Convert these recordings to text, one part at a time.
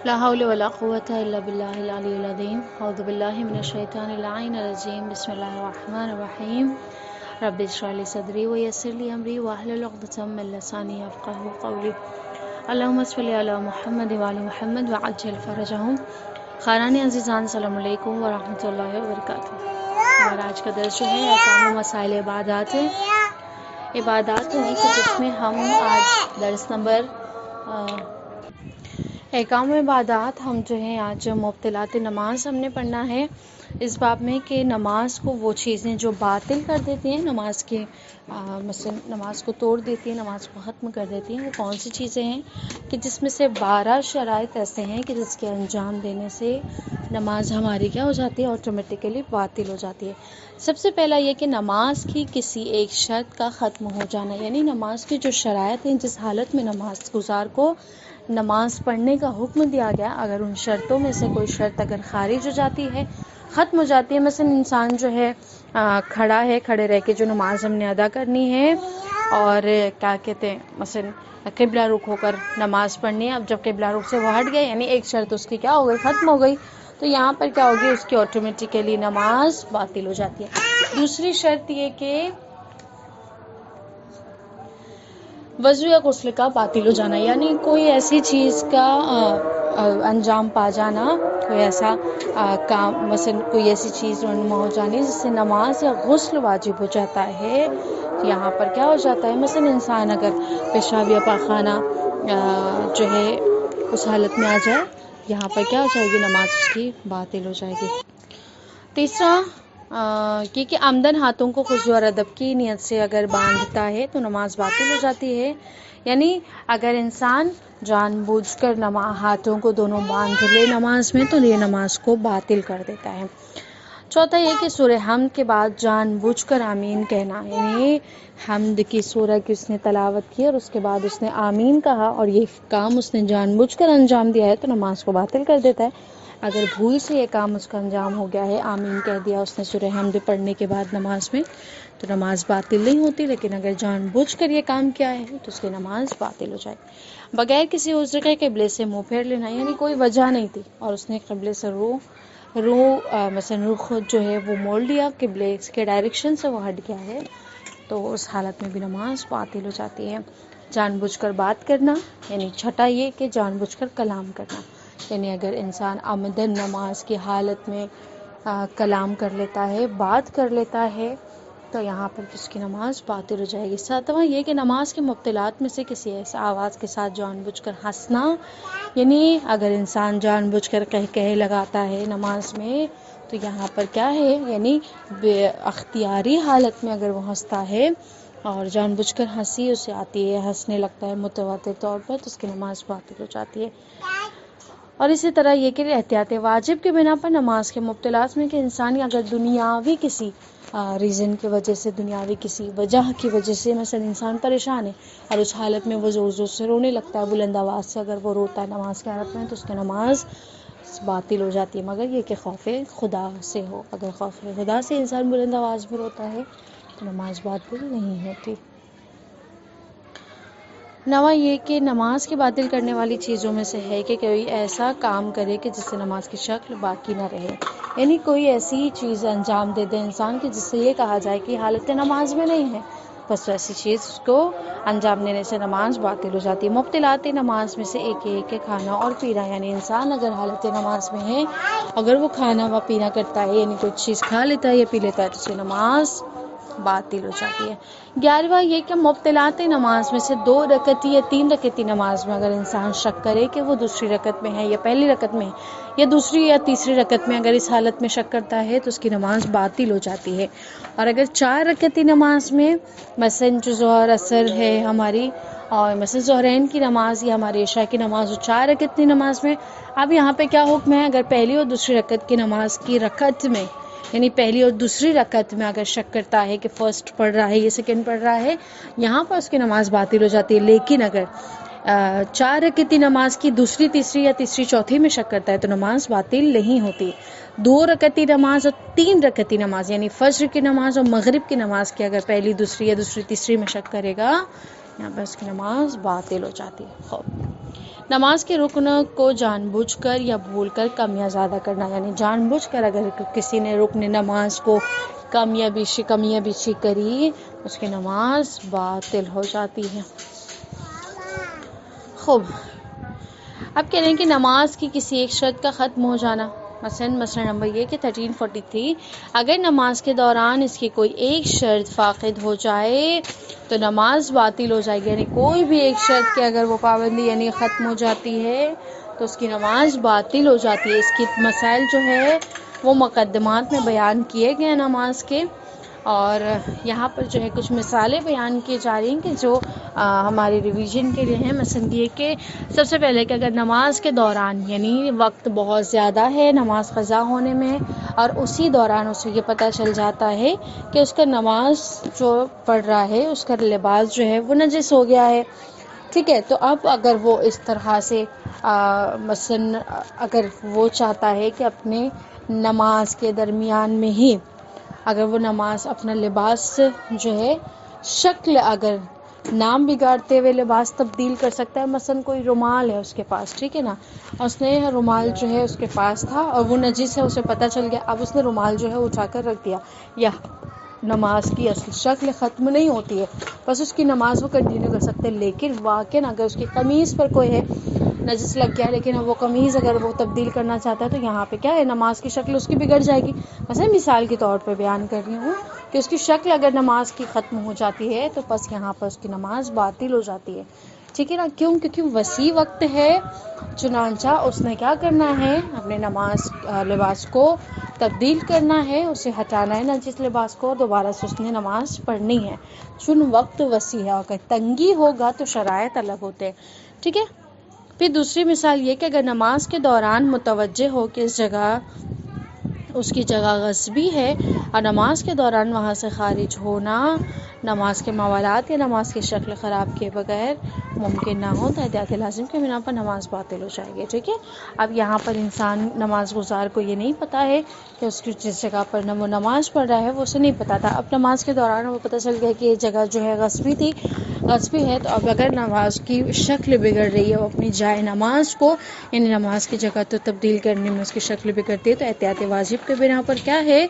لا حول ولا قوة إلا بالله العلي العظيم أعوذ بالله من الشيطان اللعين الرجيم بسم الله الرحمن الرحيم رب اشرح لي صدري ويسر لي أمري واحلل عقدة من لساني يفقهوا قولي اللهم صل على محمد وعلى محمد وعجل فرجهم خاران عزیزان السلام علیکم ورحمۃ اللہ وبرکاتہ۔ ہمارا آج کا درس جو ہے احکام و مسائل عبادات ہے، عبادات ہیں کہ جس میں ہم آج درس نمبر احکام و عبادات ہم جو ہیں آج مبطلات نماز ہم نے پڑھنا ہے اس باب میں کہ نماز کو وہ چیزیں جو باطل کر دیتی ہیں، نماز کے مثلا نماز کو توڑ دیتی ہیں، نماز کو ختم کر دیتی ہیں، وہ کون سی چیزیں ہیں کہ جس میں سے 12 شرائط ایسے ہیں کہ جس کے انجام دینے سے نماز ہماری کیا ہو جاتی ہے، آٹومیٹیکلی باطل ہو جاتی ہے۔ سب سے پہلا یہ کہ نماز کی کسی ایک شرط کا ختم ہو جانا، یعنی نماز کی جو شرائط ہیں، جس حالت میں نماز گزار کو نماز پڑھنے کا حکم دیا گیا، اگر ان شرطوں میں سے کوئی شرط اگر خارج ہو جاتی ہے، ختم ہو جاتی ہے، مثلا انسان جو ہے کھڑا ہے، کھڑے رہ کے جو نماز ہم نے ادا کرنی ہے اور کیا کہتے ہیں مثلا قبلہ رخ ہو کر نماز پڑھنی ہے، اب جب قبلہ رخ سے وہ ہٹ گئے یعنی ایک شرط اس کی کیا ہو گئی، ختم ہو گئی، تو یہاں پر کیا ہوگی، اس کی آٹومیٹیکلی نماز باطل ہو جاتی ہے۔ دوسری شرط یہ کہ وضو یا غسل کا باطل ہو جانا، یعنی کوئی ایسی چیز کا انجام پا جانا، کوئی ایسا کام مثلا کوئی ایسی چیز رونما ہو جانی جس سے نماز یا غسل واجب ہو جاتا ہے، یہاں پر کیا ہو جاتا ہے، مثلا انسان اگر پیشاب یا پاخانہ جو ہے اس حالت میں آ جائے، یہاں پر کیا ہو جائے گی، نماز اس کی باطل ہو جائے گی۔ تیسرا یہ کہ آمدن ہاتھوں کو خضوع اور ادب کی نیت سے اگر باندھتا ہے تو نماز باطل ہو جاتی ہے، یعنی اگر انسان جان بوجھ کر ہاتھوں کو دونوں باندھ لے نماز میں تو یہ نماز کو باطل کر دیتا ہے۔ چوتھا یہ کہ سورہ حمد کے بعد جان بوجھ کر آمین کہنا، یعنی حمد کی سورہ کی اس نے تلاوت کی اور اس کے بعد اس نے آمین کہا اور یہ کام اس نے جان بوجھ کر انجام دیا ہے تو نماز کو باطل کر دیتا ہے۔ اگر بھول سے یہ کام اس کا انجام ہو گیا ہے، آمین کہہ دیا اس نے سورہ حمد پڑھنے کے بعد نماز میں، تو نماز باطل نہیں ہوتی، لیکن اگر جان بوجھ کر یہ کام کیا ہے تو اس کی نماز باطل ہو جائے۔ بغیر کسی عذر کے قبلے سے منہ پھیر لینا، یعنی کوئی وجہ نہیں تھی اور اس نے قبلے سے مثلا رخ جو ہے وہ موڑ لیا، قبلے کے ڈائریکشن سے وہ ہٹ گیا ہے، تو اس حالت میں بھی نماز باطل ہو جاتی ہے۔ جان بوجھ کر بات کرنا، یعنی چھٹا یہ کہ جان بوجھ کر کلام کرنا، یعنی اگر انسان عمدن نماز کی حالت میں کلام کر لیتا ہے، بات کر لیتا ہے، تو یہاں پر اس کی نماز باطل ہو جائے گی۔ ساتواں یہ کہ نماز کے مبطلات میں سے کسی ایسے آواز کے ساتھ جان بوجھ کر ہنسنا، یعنی اگر انسان جان بوجھ کر کہہ لگاتا ہے نماز میں تو یہاں پر کیا ہے، یعنی بے اختیاری حالت میں اگر وہ ہنستا ہے اور جان بوجھ کر ہنسی اسے آتی ہے، ہنسنے لگتا ہے متواتر طور پر، تو اس کی نماز باطل ہو جاتی ہے۔ اور اسی طرح یہ کہ احتیاط واجب کے بنا پر نماز کے مبطلات میں کہ انسان اگر دنیاوی کسی ریزن کی وجہ سے، دنیاوی کسی وجہ کی وجہ سے مثلا انسان پریشان ہے اور اس حالت میں وہ زور زور سے رونے لگتا ہے، بلند آواز سے اگر وہ روتا ہے نماز کی حالت میں، تو اس کی نماز باطل ہو جاتی ہے، مگر یہ کہ خوف خدا سے ہو، اگر خوف خدا سے انسان بلند آواز میں روتا ہے تو نماز باطل نہیں ہوتی۔ نواں یہ کہ نماز کے باطل کرنے والی چیزوں میں سے ہے کہ کوئی ایسا کام کرے کہ جس سے نماز کی شکل باقی نہ رہے، یعنی کوئی ایسی چیز انجام دے دے انسان کہ جس سے یہ کہا جائے کہ حالت نماز میں نہیں ہے، بس ایسی چیز کو انجام دینے سے نماز باطل ہو جاتی ہے۔ مبطلات نماز میں سے ایک یہ کہ کھانا اور پینا، یعنی انسان اگر حالت نماز میں ہے، اگر وہ کھانا و پینا کرتا ہے، یعنی کوئی چیز کھا لیتا ہے یا پی لیتا ہے، تو اس کی نماز باطل ہو جاتی ہے۔ 11واں یہ کہ مبطلات نماز میں سے 2 رکعتی یا 3 رکعتی نماز میں اگر انسان شک کرے کہ وہ دوسری رکعت میں ہے یا پہلی رکعت میں ہے یا دوسری یا تیسری رکعت میں، اگر اس حالت میں شک کرتا ہے تو اس کی نماز باطل ہو جاتی ہے۔ اور اگر 4 رکعتی نماز میں مثلا جو ظہر اثر ہے ہماری، اور مثلا ظہرین کی نماز یا ہماری عشاء کی نماز، 4 رکعتی نماز میں، اب یہاں پہ کیا حکم ہے، اگر پہلی اور دوسری رکعت کی نماز کی رکعت میں، یعنی پہلی اور دوسری رکعت میں اگر شک کرتا ہے کہ فرسٹ پڑھ رہا ہے یا سیکنڈ پڑھ رہا ہے، یہاں پر اس کی نماز باطل ہو جاتی ہے۔ لیکن اگر 4 رکعتی نماز کی دوسری، تیسری یا تیسری چوتھی میں شک کرتا ہے تو نماز باطل نہیں ہوتی۔ 2 رکعتی نماز اور 3 رکعتی نماز، یعنی فجر کی نماز اور مغرب کی نماز کی اگر پہلی، دوسری یا دوسری تیسری میں شک کرے گا، یہاں پر اس کی نماز باطل ہو جاتی ہے۔ نماز کے رکن کو جان بوجھ کر یا بھول کر کم یا زیادہ کرنا، یعنی جان بوجھ کر اگر کسی نے رکن نماز کو کم یا بیشی کری، اس کی نماز باطل ہو جاتی ہے۔ خوب، اب کہہ رہے ہیں کہ نماز کی کسی ایک شرط کا ختم ہو جانا، مسئلہ نمبر یہ کہ 1343، اگر نماز کے دوران اس کی کوئی ایک شرط فاقد ہو جائے تو نماز باطل ہو جائے گی، یعنی کوئی بھی ایک شرط کے اگر وہ پابندی یعنی ختم ہو جاتی ہے تو اس کی نماز باطل ہو جاتی ہے۔ اس کی مسائل جو ہے وہ مقدمات میں بیان کیے گئے نماز کے، اور یہاں پر جو ہے کچھ مثالیں بیان کی جا رہی ہیں کہ جو ہماری ریویژن کے لیے ہیں۔ مثلا یہ کہ سب سے پہلے کہ اگر نماز کے دوران یعنی وقت بہت زیادہ ہے نماز قضا ہونے میں، اور اسی دوران اسے یہ پتہ چل جاتا ہے کہ اس کا نماز جو پڑھ رہا ہے اس کا لباس جو ہے وہ نجس ہو گیا ہے، ٹھیک ہے، تو اب اگر وہ اس طرح سے مثلا اگر وہ چاہتا ہے کہ اپنے نماز کے درمیان میں ہی اگر وہ نماز اپنا لباس جو ہے شکل اگر نام بگاڑتے ہوئے لباس تبدیل کر سکتا ہے، مثلا کوئی رومال ہے اس کے پاس، ٹھیک ہے نا، اس نے رومال جو ہے اس کے پاس تھا اور وہ نجس ہے، اسے پتہ چل گیا، اب اس نے رومال جو ہے اٹھا کر رکھ دیا، یا نماز کی اصل شکل ختم نہیں ہوتی ہے، بس اس کی نماز وہ کنٹینیو کر سکتے ہیں، لیکن واقعاً اگر اس کی قمیض پر کوئی ہے نجس لگ گیا لیکن اب وہ قمیض اگر وہ تبدیل کرنا چاہتا ہے تو یہاں پہ کیا ہے، نماز کی شکل اس کی بگڑ جائے گی۔ مثلا مثال کے طور پہ بیان کر رہی ہوں کہ اس کی شکل اگر نماز کی ختم ہو جاتی ہے تو بس یہاں پر اس کی نماز باطل ہو جاتی ہے، ٹھیک ہے نا، کیونکہ وسیع وقت ہے، چنانچہ اس نے کیا کرنا ہے، اپنے نماز لباس کو تبدیل کرنا ہے، اسے ہٹانا ہے نجس لباس کو، دوبارہ سے اس نے نماز پڑھنی ہے، چون وقت وسیع ہے، اگر تنگی ہوگا تو شرائط الگ ہوتے ہیں، ٹھیک ہے۔ پھر دوسری مثال یہ کہ اگر نماز کے دوران متوجہ ہو کہ اس کی جگہ غصبی ہے اور نماز کے دوران وہاں سے خارج ہونا نماز کے موالات یا نماز کی شکل خراب کیے بغیر ممکن نہ ہو تو احتیاط لازم کے بنا پر نماز باطل ہو جائے گی، ٹھیک ہے۔ اب یہاں پر انسان نماز گزار کو یہ نہیں پتا ہے کہ اس کی جس جگہ پر وہ نماز پڑھ رہا ہے وہ اسے نہیں پتا تھا، اب نماز کے دوران وہ پتہ چل گیا کہ یہ جگہ جو ہے غصبی ہے، تو اب اگر نماز کی شکل بگڑ رہی ہے وہ اپنی جائے نماز کو یعنی نماز کی جگہ تو تبدیل کرنے میں اس کی شکل بگڑتی ہے، تو احتیاط واجب کے بنا پر کیا ہے،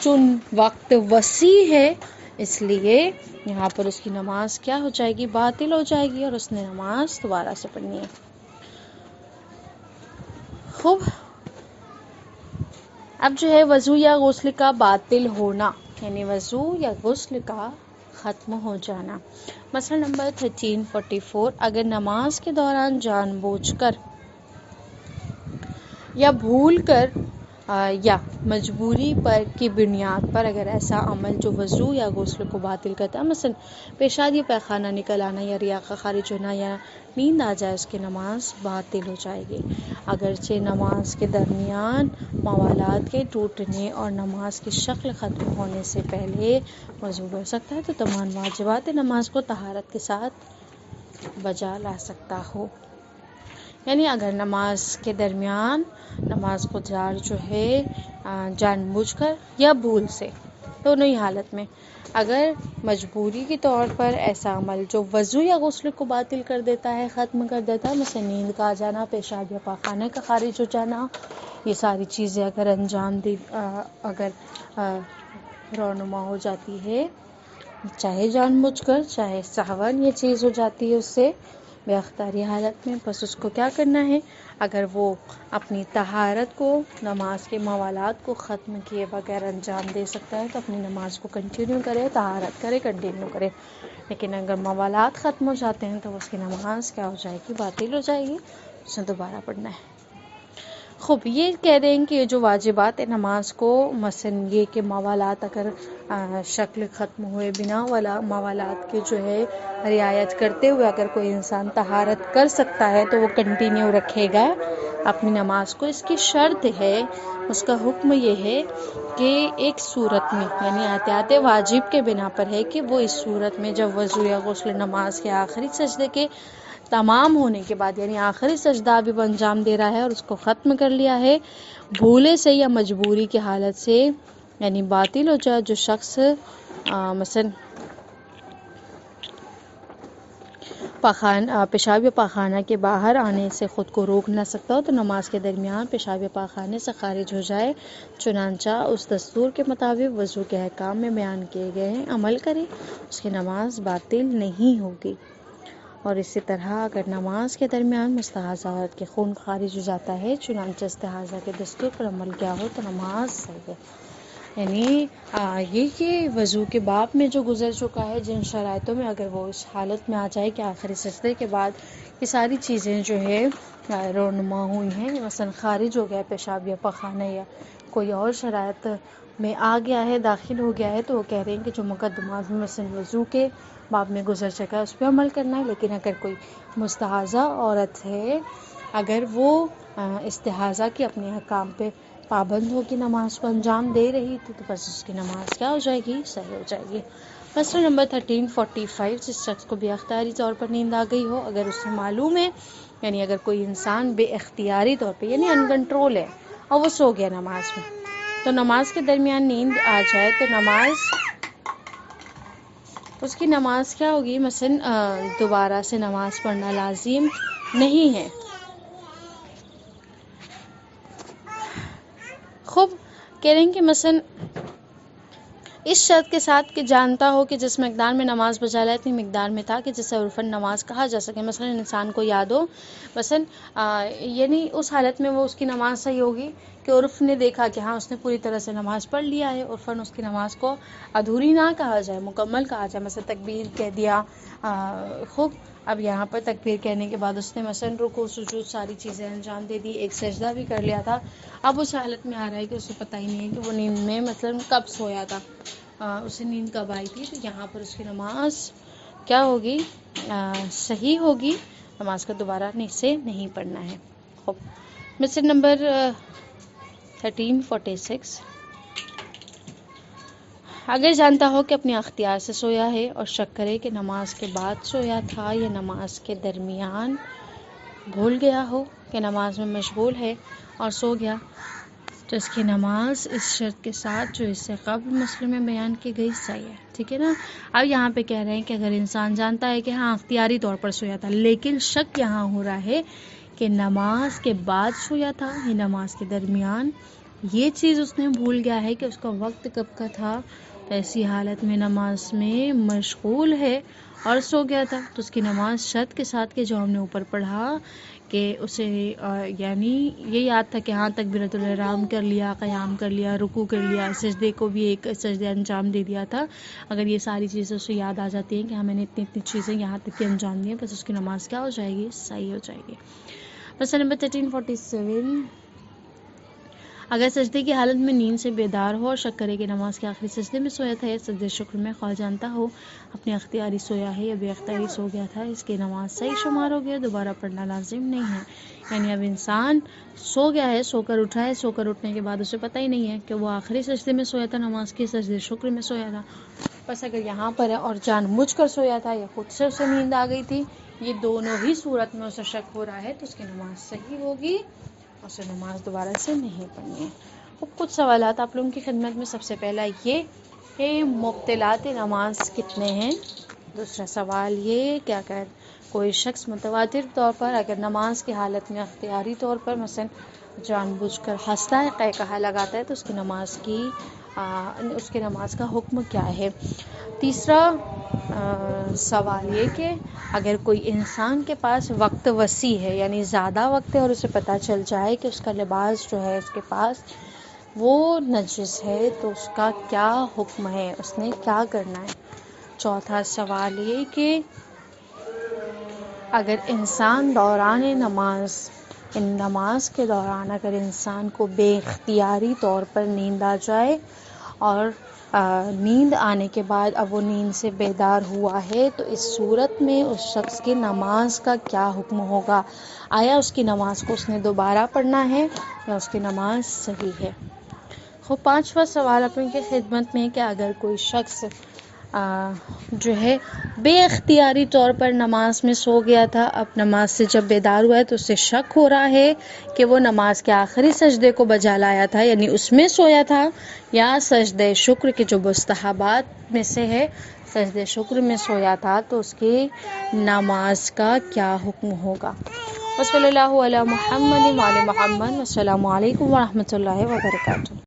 چون وقت وسیع ہے اس لیے یہاں پر اس کی نماز کیا ہو جائے گی، باطل ہو جائے گی، اور اس نے نماز دوبارہ سے پڑھنی ہے۔ خوب، اب جو ہے وضو یا غسل کا باطل ہونا، یعنی وضو یا غسل کا ختم ہو جانا۔ مسئلہ نمبر 1344، اگر نماز کے دوران جان بوجھ کر یا بھول کر یا مجبوری پر کی بنیاد پر اگر ایسا عمل جو وضو یا غسل کو باطل کرتا ہے، مثلا پیشاب یا پیخانہ نکل آنا یا ریاء کا خارج ہونا یا نیند آ جائے، اس کی نماز باطل ہو جائے گی، اگرچہ نماز کے درمیان موالات کے ٹوٹنے اور نماز کی شکل ختم ہونے سے پہلے وضو کر سکتا ہے تو تمام واجبات نماز کو طہارت کے ساتھ بجا لا سکتا ہو، یعنی اگر نماز کے درمیان نماز گزار جو ہے جان بوجھ کر یا بھول سے، دونوں ہی حالت میں اگر مجبوری کے طور پر ایسا عمل جو وضو یا غسل کو باطل کر دیتا ہے، ختم کر دیتا ہے، مثلا نیند کا آ جانا، پیشاب یا پاخانے کا خارج ہو جانا، یہ ساری چیزیں اگر انجام دی اگر رونما ہو جاتی ہے، چاہے جان بوجھ کر چاہے سہون یہ چیز ہو جاتی ہے اس سے بے اختیاری حالت میں، بس اس کو کیا کرنا ہے، اگر وہ اپنی طہارت کو نماز کے موالات کو ختم کیے بغیر انجام دے سکتا ہے تو اپنی نماز کو کنٹینیو کرے، طہارت کرے، کنٹینیو کرے، لیکن اگر موالات ختم ہو جاتے ہیں تو اس کی نماز کیا ہو جائے گی، باطل ہو جائے گی، اس نے دوبارہ پڑھنا ہے۔ خوب، یہ کہہ دیں کہ یہ جو واجبات نماز کو مثلا یہ کہ موالات اگر شکل ختم ہوئے بنا والا موالات کے جو ہے رعایت کرتے ہوئے اگر کوئی انسان طہارت کر سکتا ہے تو وہ کنٹینیو رکھے گا اپنی نماز کو، اس کی شرط ہے، اس کا حکم یہ ہے کہ ایک صورت میں یعنی احتیاط واجب کے بنا پر ہے کہ وہ اس صورت میں جب وضو یا غسل نماز کے آخری سجدے کے تمام ہونے کے بعد یعنی آخری سجدہ بھی وہ انجام دے رہا ہے اور اس کو ختم کر لیا ہے، بھولے سے یا مجبوری کی حالت سے یعنی باطل ہو جائے، جو شخص مثلا پیشاب یا پاخانہ کے باہر آنے سے خود کو روک نہ سکتا ہو تو نماز کے درمیان پیشاب یا پاخانے سے خارج ہو جائے، چنانچہ اس دستور کے مطابق وضو کے احکام میں بیان کیے گئے ہیں عمل کرے، اس کی نماز باطل نہیں ہوگی۔ اور اسی طرح اگر نماز کے درمیان مستحاضہ عورت کے خون خارج ہو جاتا ہے، چنانچہ استحاضہ کے دستور پر عمل کیا ہو تو نماز صحیح ہے۔ یعنی یہ کہ وضو کے باب میں جو گزر چکا ہے، جن شرائطوں میں اگر وہ اس حالت میں آ جائے کہ آخری سجدے کے بعد یہ ساری چیزیں جو ہے رونما ہوئی ہیں، مثلا خارج ہو گیا پیشاب یا پخانہ یا کوئی اور شرائط میں آ گیا ہے، داخل ہو گیا ہے، تو وہ کہہ رہے ہیں کہ جو مقدمات میں مثلا وضو کے باب میں گزر چکا ہے اس پہ عمل کرنا ہے۔ لیکن اگر کوئی مستحاضہ عورت ہے، اگر وہ استحاضہ کے اپنے احکام پہ پابند ہو کے نماز کو انجام دے رہی تھی تو بس اس کی نماز کیا ہو جائے گی؟ صحیح ہو جائے گی۔ مسئلہ نمبر 1345، جس شخص کو بے اختیاری طور پر نیند آ گئی ہو، اگر اسے معلوم ہے، یعنی اگر کوئی انسان بے اختیاری طور پہ یعنی ان کنٹرول ہے اور وہ سو گیا نماز میں، تو نماز کے درمیان نیند آ جائے تو اس کی نماز کیا ہوگی؟ مثلا دوبارہ سے نماز پڑھنا لازم نہیں ہے۔ خوب کہہ رہے ہیں کہ مثلا اس شرط کے ساتھ کہ جانتا ہو کہ جس مقدار میں نماز بجا لائے اتنی مقدار میں تھا کہ جسے عرفاً نماز کہا جا سکے۔ مثلا انسان کو یاد ہو، مثلا یعنی اس حالت میں وہ اس کی نماز صحیح ہوگی کہ عرف نے دیکھا کہ ہاں اس نے پوری طرح سے نماز پڑھ لیا ہے، عرفاً اس کی نماز کو ادھوری نہ کہا جائے، مکمل کہا جائے۔ مثلا تکبیر کہہ دیا، خوب اب یہاں پر تکبیر کہنے کے بعد اس نے مثلا رکوع سجود ساری چیزیں انجام دے دی، ایک سجدہ بھی کر لیا تھا، اب اس حالت میں آ رہا ہے کہ اسے پتہ ہی نہیں ہے کہ وہ نیند میں مثلا کب سویا تھا، اسے نیند کب آئی تھی، تو یہاں پر اس کی نماز کیا ہوگی؟ صحیح ہوگی، نماز کا دوبارہ سے نہیں پڑھنا ہے۔ خوب مسئلہ نمبر 1346، اگر جانتا ہو کہ اپنے اختیار سے سویا ہے اور شک کرے کہ نماز کے بعد سویا تھا یا نماز کے درمیان بھول گیا ہو کہ نماز میں مشغول ہے اور سو گیا، تو اس کی نماز اس شرط کے ساتھ جو اس سے قبل مسئلے میں بیان کی گئی صحیح ہے، ٹھیک ہے نا۔ اب یہاں پہ کہہ رہے ہیں کہ اگر انسان جانتا ہے کہ ہاں اختیاری طور پر سویا تھا، لیکن شک یہاں ہو رہا ہے کہ نماز کے بعد سویا تھا یا نماز کے درمیان، یہ چیز اس نے بھول گیا ہے کہ اس کا وقت کب کا تھا، تو ایسی حالت میں نماز میں مشغول ہے اور سو گیا تھا، تو اس کی نماز شرط کے ساتھ کہ جو ہم نے اوپر پڑھا کہ اسے یعنی یہ یاد تھا کہ ہاں تکبیرۃ الاحرام کر لیا، قیام کر لیا، رکوع کر لیا، سجدے کو بھی ایک سجدے انجام دے دیا تھا، اگر یہ ساری چیزیں اسے یاد آ جاتی ہیں کہ ہاں میں نے اتنی چیزیں یہاں تک کہ انجام دی ہیں، بس اس کی نماز کیا ہو جائے گی؟ صحیح ہو جائے گی۔ مسئلہ نمبر 1347، اگر سجدے کی حالت میں نیند سے بیدار ہو اور شک کرے کہ نماز کے آخری سجدے میں سویا تھا یا سجدے شکر میں، خواہ جانتا ہو اپنے اختیاری سویا ہے یا بے اختیاری سو گیا تھا، اس کی نماز صحیح شمار ہو گیا، دوبارہ پڑھنا لازم نہیں ہے۔ یعنی اب انسان سو گیا ہے، سو کر اٹھا ہے، سو کر اٹھنے کے بعد اسے پتہ ہی نہیں ہے کہ وہ آخری سجدے میں سویا تھا، نماز کے سجدے شکر میں سویا تھا، بس اگر یہاں پر ہے اور جان بوجھ کر سویا تھا یا خود سے اسے نیند آ گئی تھی، یہ دونوں ہی صورت میں اسے شک ہو رہا ہے تو اس کی نماز صحیح ہوگی، اسے نماز دوبارہ سے نہیں پڑھنی ہے۔ اب کچھ سوالات آپ لوگوں کی خدمت میں، سب سے پہلا یہ کہ مبطلات نماز کتنے ہیں؟ دوسرا سوال یہ کہ اگر کوئی شخص متواتر طور پر اگر نماز کی حالت میں اختیاری طور پر مثلا جان بوجھ کر ہنستا ہے، قہقہہ لگاتا ہے، تو اس کی نماز کا حکم کیا ہے؟ تیسرا سوال یہ کہ اگر کوئی انسان کے پاس وقت وسیع ہے، یعنی زیادہ وقت ہے اور اسے پتہ چل جائے کہ اس کا لباس جو ہے اس کے پاس وہ نجس ہے، تو اس کا کیا حکم ہے، اس نے کیا کرنا ہے؟ چوتھا سوال یہ کہ اگر انسان دوران نماز کے دوران اگر انسان کو بے اختیاری طور پر نیند آ جائے اور نیند آنے کے بعد اب وہ نیند سے بیدار ہوا ہے، تو اس صورت میں اس شخص کی نماز کا کیا حکم ہوگا؟ آیا اس کی نماز کو اس نے دوبارہ پڑھنا ہے یا اس کی نماز صحیح ہے؟ پانچواں سوال اپنے کی خدمت میں کہ اگر کوئی شخص جو ہے بے اختیاری طور پر نماز میں سو گیا تھا، اب نماز سے جب بیدار ہوا ہے تو اسے شک ہو رہا ہے کہ وہ نماز کے آخری سجدے کو بجا لایا تھا، یعنی اس میں سویا تھا، یا سجدے شکر کے جو مستحبات میں سے ہے سجدہ شکر میں سویا تھا تو اس کی نماز کا کیا حکم ہوگا؟ وصلی اللہ علی محمد وعلی محمد. السلام علیکم ورحمۃ اللہ وبرکاتہ.